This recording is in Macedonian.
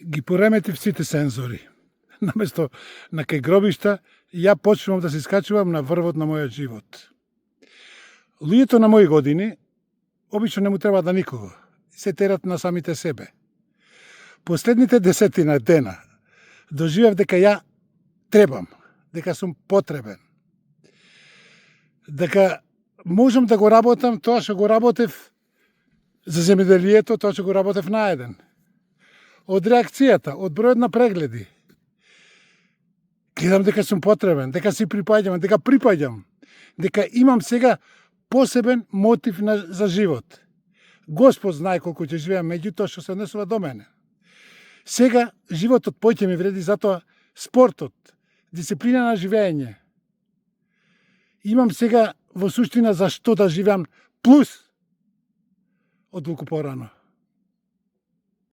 ги пореметив сите сензори. Наместо на кај гробишта, ја почнувам да се искачувам на врвот на мојот живот. Луѓето на мои години обично не му треба да никого. Се терат на самите себе. Последните 10 дена доживев дека ја требам, дека сум потребен. Дека можам да го работам тоа што го работев за земјоделието, тоа што го работев наеден. Од реакцијата, од бројот на прегледи, гледам дека сум потребен, дека си припаѓам, дека имам сега посебен мотив за живот. Господ знае колку ќе живеам, меѓутоа што се однесува до мене. Сега животот поќе ми вреди, затоа спортот, дисциплина на живење. Имам сега во суштина за што да живеам плюс од толку порано.